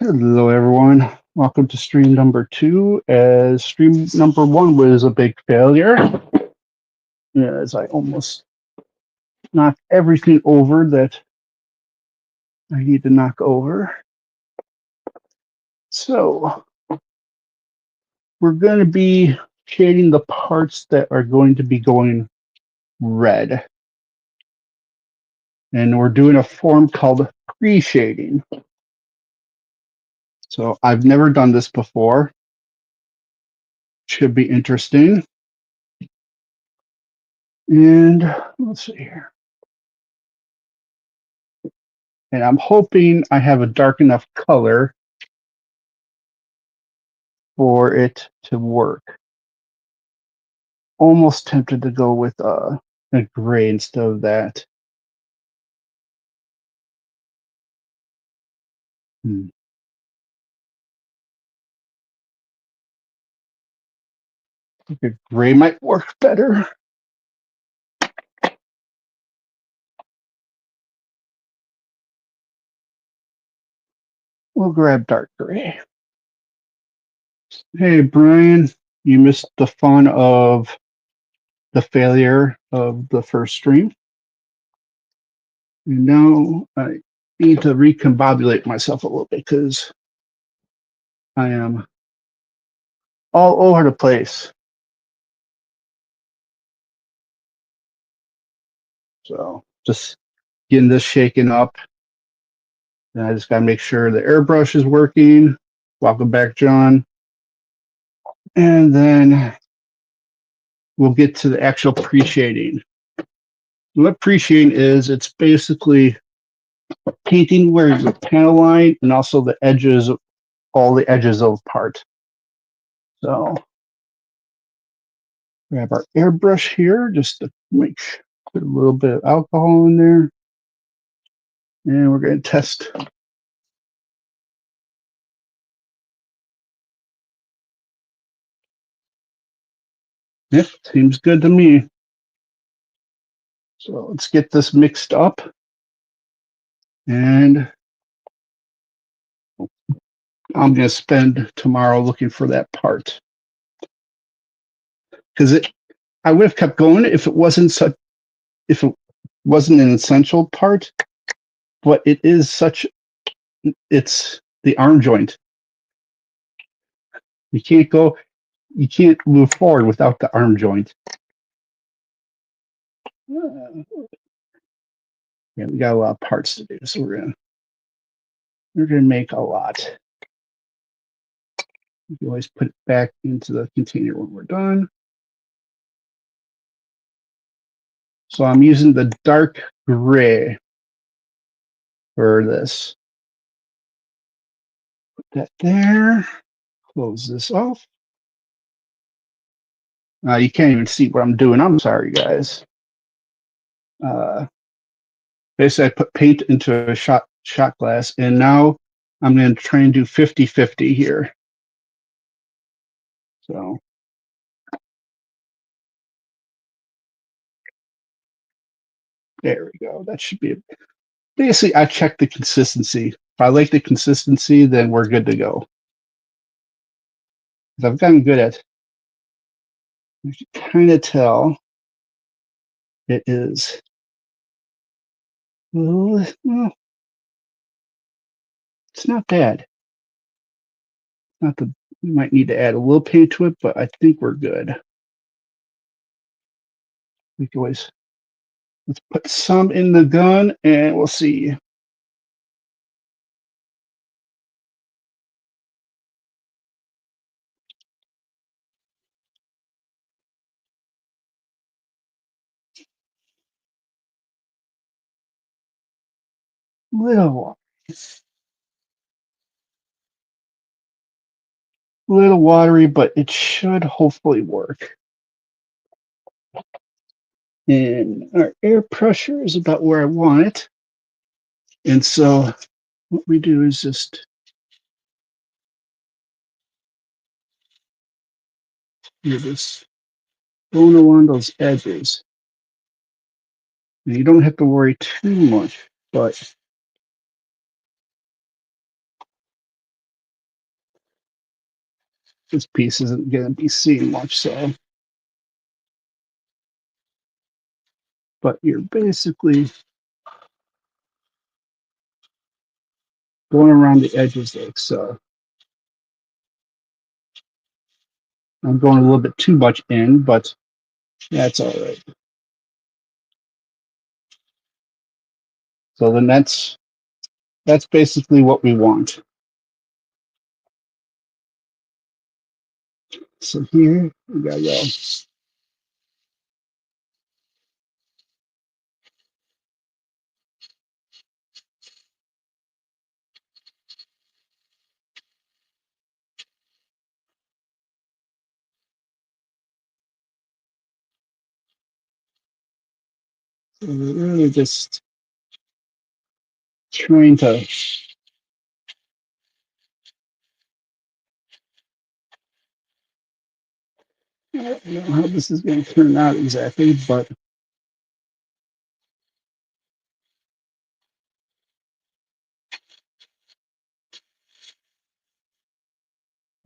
Hello, everyone. Welcome to stream number 2. As stream number 1 was a big failure, as I almost knocked everything over that I need to knock over. So, we're going to be shading the parts that are going to be going red. And we're doing a form called pre-shading. So, I've never done this before. Should be interesting. And let's see here. And I'm hoping I have a dark enough color for it to work. Almost tempted to go with a gray instead of that. I think a gray might work better. We'll grab dark gray. Hey, Brian, you missed the fun of the failure of the first stream. And now I need to recombobulate myself a little bit because I am all over the place. So just getting this shaken up. And I just got to make sure the airbrush is working. Welcome back, John. And then we'll get to the actual pre-shading. What pre-shading is, it's basically painting where the panel line and also the edges, all the edges of part. So grab our airbrush here just to make sure, put a little bit of alcohol in there. And we're going to test. Yep, seems good to me. So let's get this mixed up. And I'm going to spend tomorrow looking for that part. Because I would have kept going if it wasn't an essential part, but it is such, it's the arm joint. You can't move forward without the arm joint. Yeah, we got a lot of parts to do, so we're gonna make a lot. You can always put it back into the container when we're done. So I'm using the dark gray for this. Put that there. Close this off. You can't even see what I'm doing. I'm sorry, guys. Basically, I put paint into a shot glass, and now I'm going to try and do 50-50 here. So there we go. That should be it. Basically, I check the consistency. If I like the consistency, then we're good to go. I've gotten good at, you can kind of tell it is. Well, it's not bad. Not the, we might need to add a little paint to it, but I think we're good. We can always, let's put some in the gun and we'll see. Little watery, but it should hopefully work. And our air pressure is about where I want it. And so what we do is just do this bone along those edges. And you don't have to worry too much, but this piece isn't going to be seen much, so. But you're basically going around the edges like so. I'm going a little bit too much in, but that's all right. So then that's basically what we want. So here we gotta go. So we're really just trying to I don't know how this is going to turn out exactly, but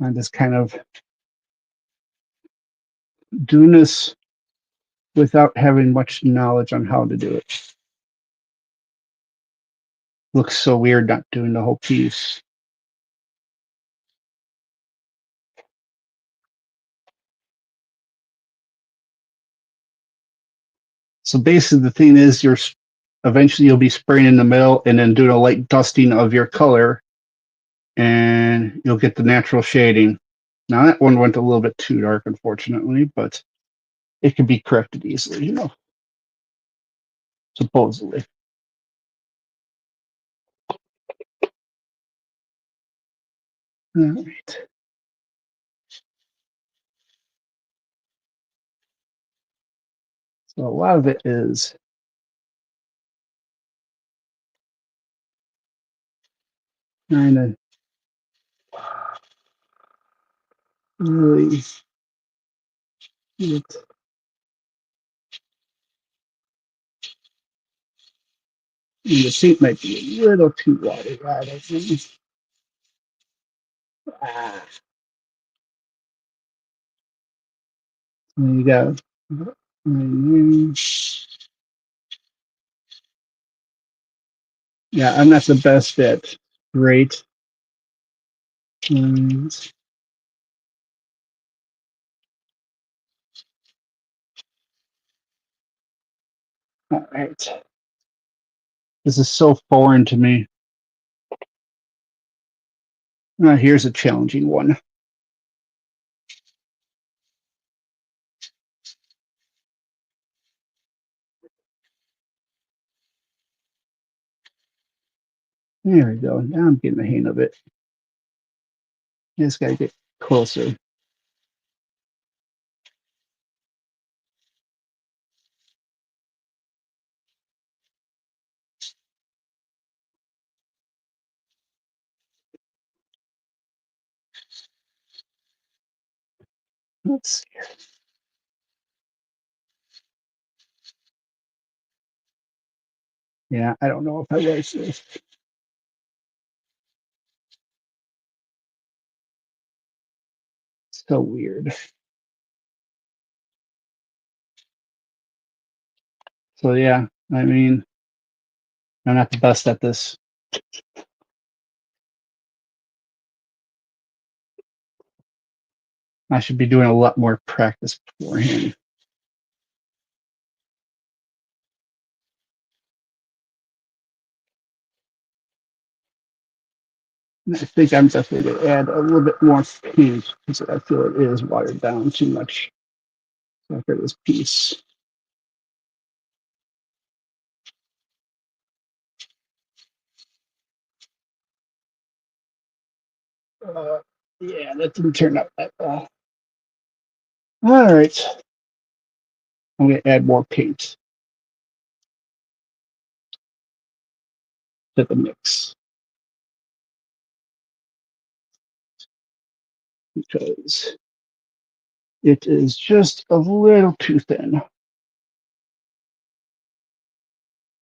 I'm just kind of doing this without having much knowledge on how to do it. Looks so weird not doing the whole piece. So basically the thing is eventually you'll be spraying in the middle and then doing a light dusting of your color and you'll get the natural shading. Now that one went a little bit too dark, unfortunately, but it can be corrected easily, supposedly. All right. So a lot of it is kind of really get, and the paint might be a little too watery. I don't think. Ah, there you go. Yeah, I'm not the best at great. And, all right. This is so foreign to me. Here's a challenging one. There we go. Now I'm getting the hang of it. Just gotta get closer. Let's see. Yeah, I don't know if I like this. So weird. So yeah, I mean, I'm not the best at this. I should be doing a lot more practice beforehand. And I think I'm definitely going to add a little bit more paint because I feel it is watered down too much after this piece. Yeah, that didn't turn out that well. All right, I'm going to add more paint to the mix because it is just a little too thin.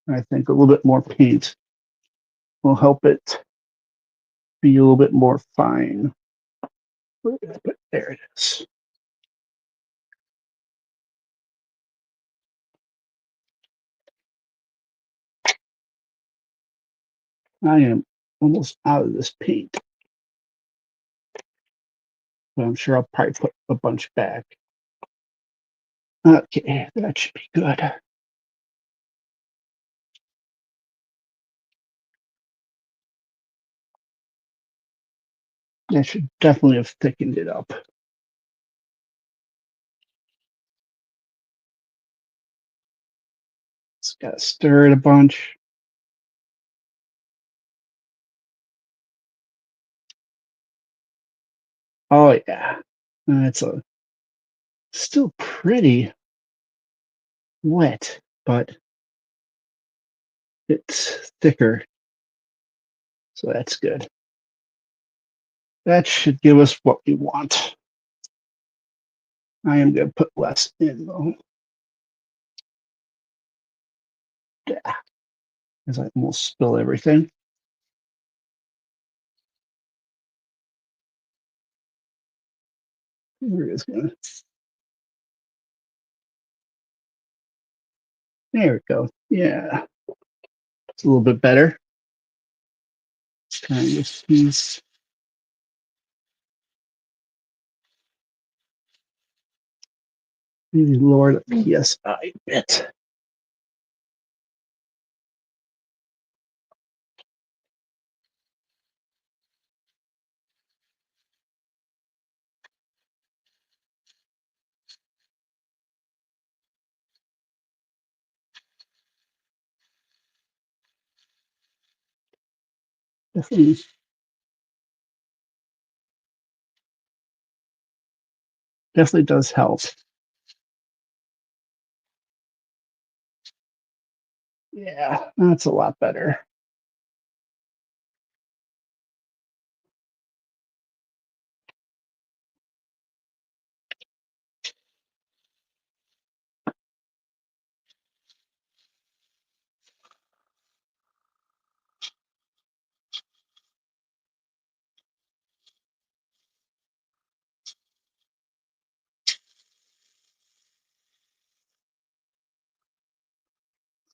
I think a little bit more paint will help it be a little bit more fine. There it is. I am almost out of this paint, but I'm sure I'll probably put a bunch back. Okay, that should be good. That should definitely have thickened it up. Just gotta stir it a bunch. Oh yeah, it's still pretty wet, but it's thicker, so that's good. That should give us what we want. I am going to put less in though, because I almost spill everything. We're just gonna. There we go. Yeah, it's a little bit better. Kind of piece. Maybe lower the PSI a bit. Definitely, definitely does help. Yeah, that's a lot better.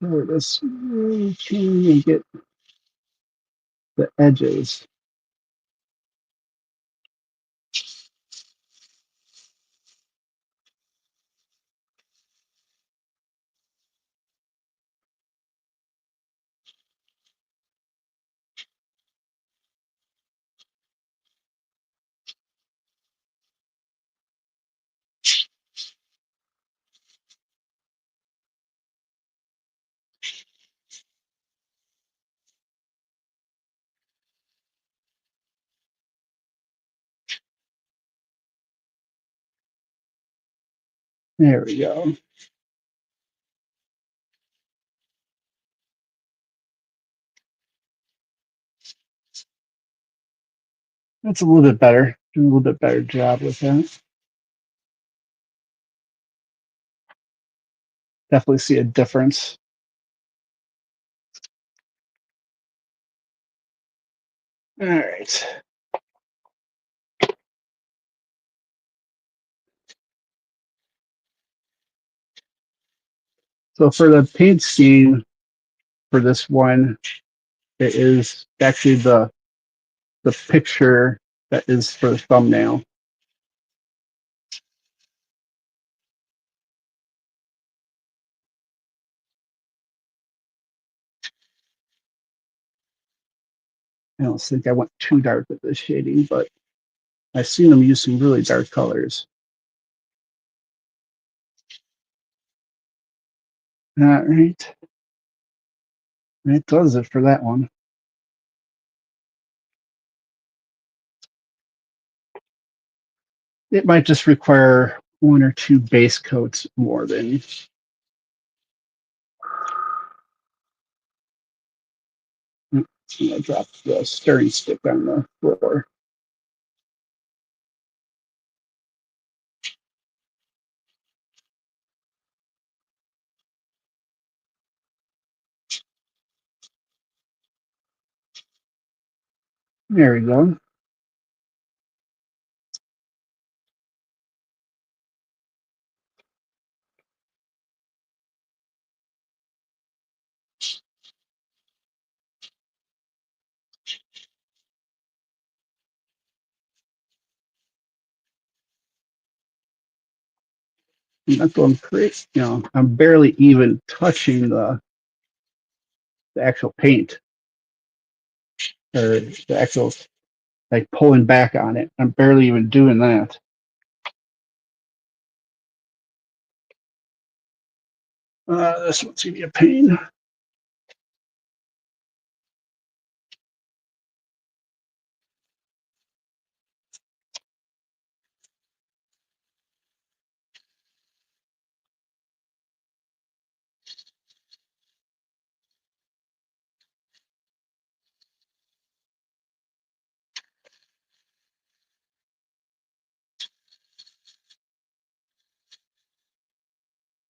So this really can get the edges. There we go. That's a little bit better. Do a little bit better job with that. Definitely see a difference. All right. So for the paint scheme for this one, it is actually the picture that is for the thumbnail. I don't think I went too dark with this shading, but I've seen them use some really dark colors. All right. That does it for that one. It might just require one or two base coats more than. I'm gonna drop the stirring stick on the floor. There we go. I'm not going crazy. You know, I'm barely even touching the actual paint or the actual like pulling back on it. I'm barely even doing that. This one's gonna be a pain.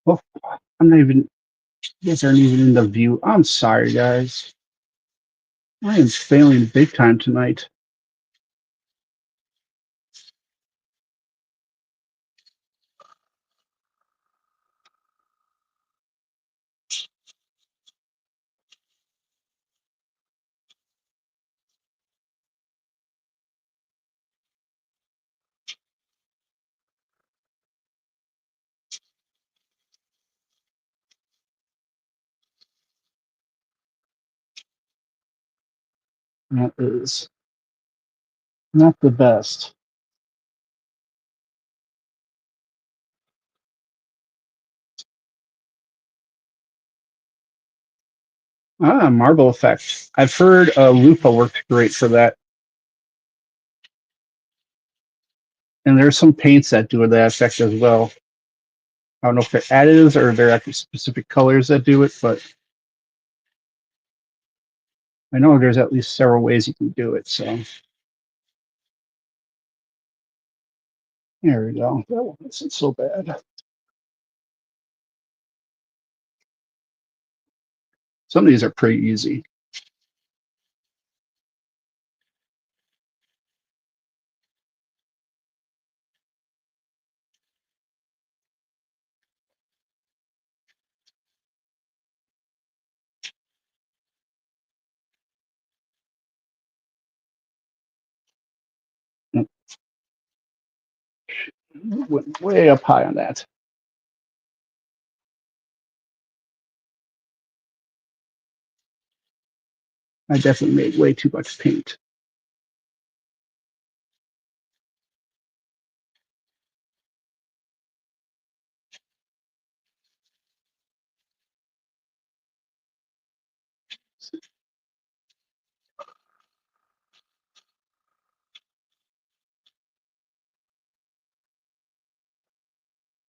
Oh, I'm not even. You guys aren't even in the view. I'm sorry, guys. I am failing big time tonight. That is not the best. Marble effect. I've heard Lupa works great for that. And there's some paints that do that effect as well. I don't know if they're additives or they're actually specific colors that do it, but I know there's at least several ways you can do it. So there we go. That one isn't so bad. Some of these are pretty easy. Went way up high on that. I definitely made way too much paint.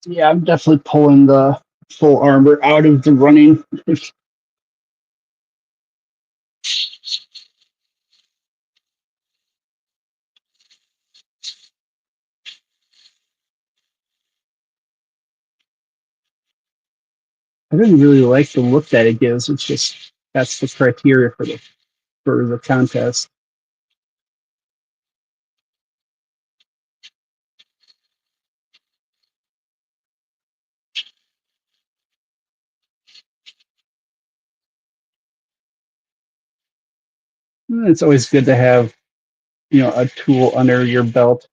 Yeah, I'm definitely pulling the full armor out of the running. I didn't really like the look that it gives. It's just that's the criteria for the contest. It's always good to have, you know, a tool under your belt.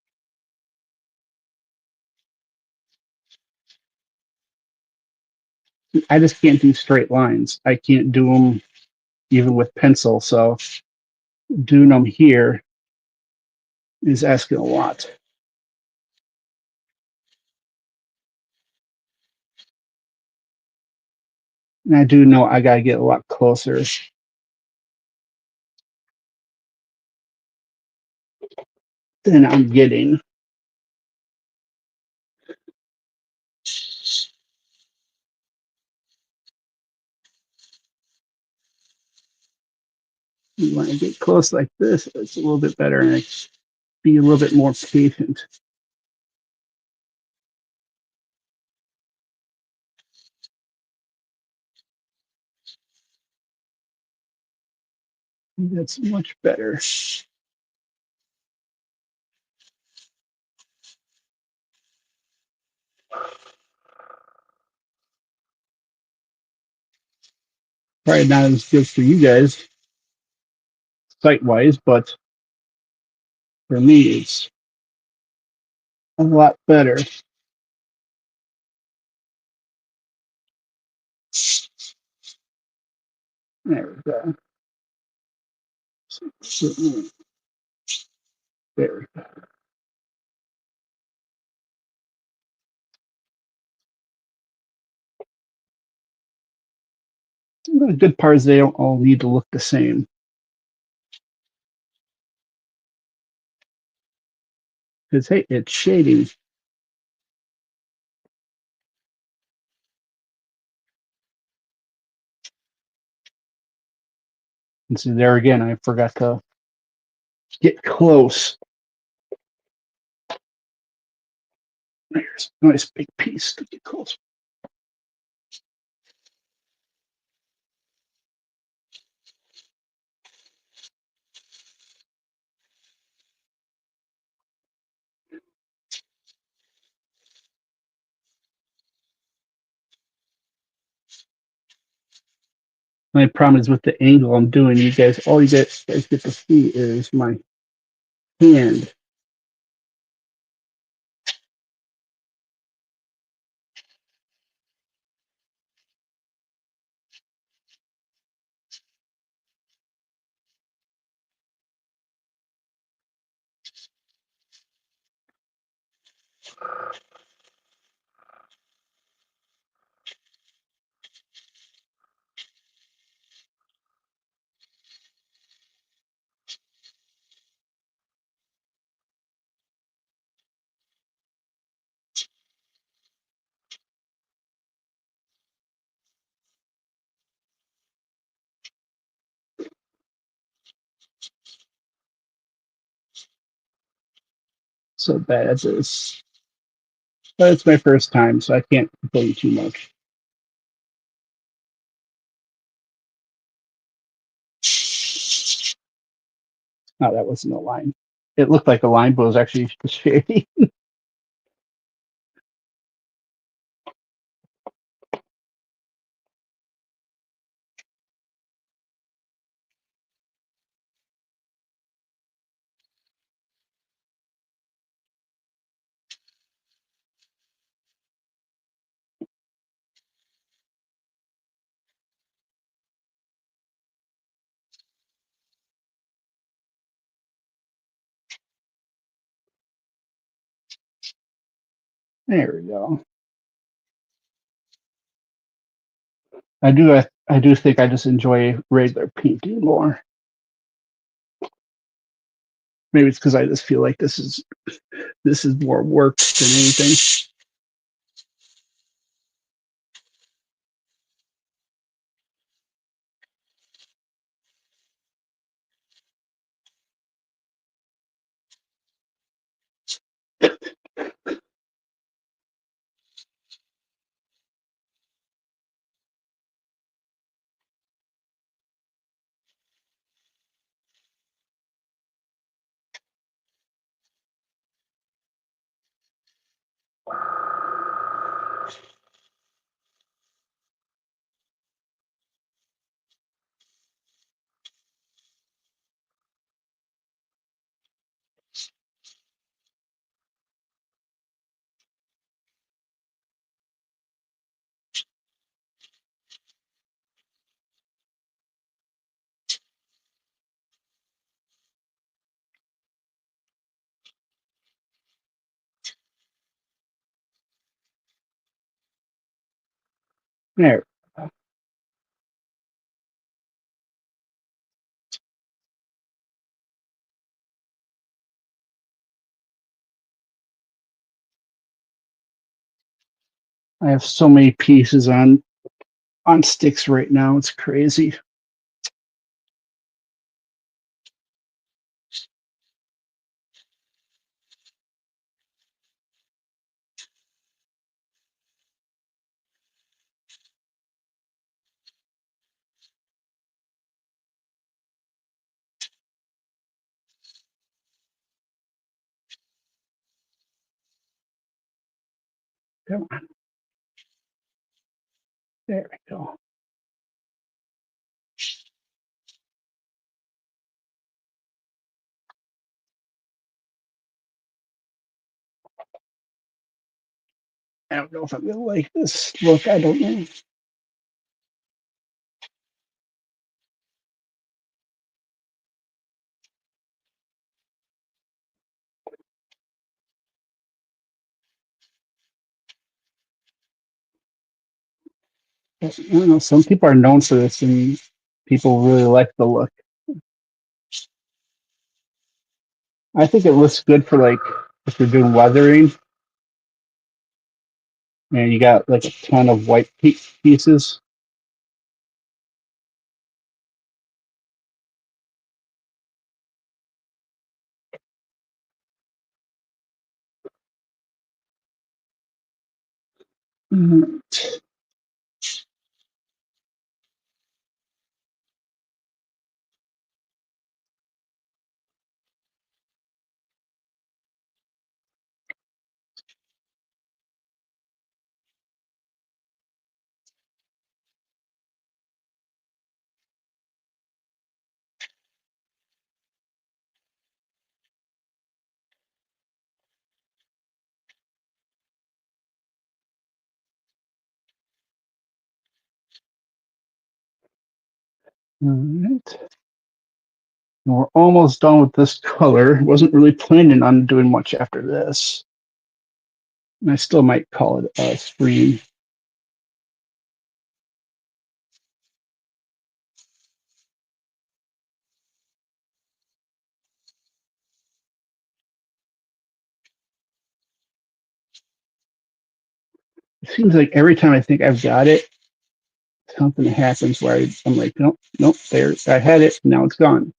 I just can't do straight lines. I can't do them even with pencil. So doing them here is asking a lot. And I do know I gotta get a lot closer than I'm getting. When I get close like this, it's a little bit better and I be a little bit more patient. That's much better. Probably not as good for you guys sight wise, but for me, it's a lot better. There we go. There we go. The good part is they don't all need to look the same. Because, hey, it's shading. And see, there again, I forgot to get close. There's a nice big piece to get close. My problem is with the angle I'm doing. All you guys get to see is my hand. So bad as this. But it's my first time, so I can't complain too much. No, that wasn't a line. It looked like a line, but it was actually shading. There we go. I do think I just enjoy regular painting more. Maybe it's because I just feel like this is more work than anything. There. I have so many pieces on sticks right now. It's crazy. Come on. There we go. I don't know if I'm gonna like this look. I don't know. I don't know, some people are known for this, and people really like the look. I think it looks good for like if you're doing weathering and you got like a ton of white pieces. Mhm. All right. And we're almost done with this color. Wasn't really planning on doing much after this. And I still might call it a screen. It seems like every time I think I've got it, something happens where I'm like, nope, nope, there, I had it, now it's gone.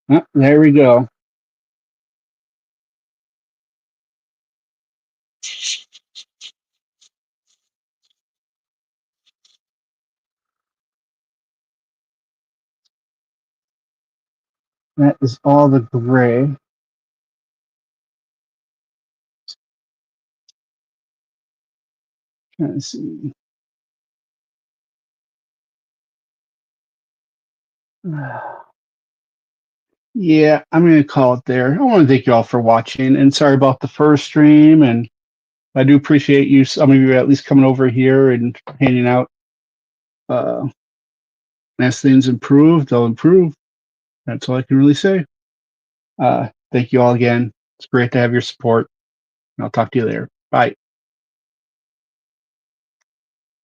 Oh, there we go. That is all the gray. Trying to see. Yeah, I'm going to call it there. I want to thank you all for watching, and sorry about the first stream. And I do appreciate you, some of you at least coming over here and hanging out. As things improve, they'll improve. That's all I can really say. Thank you all again. It's great to have your support. I'll talk to you later. Bye.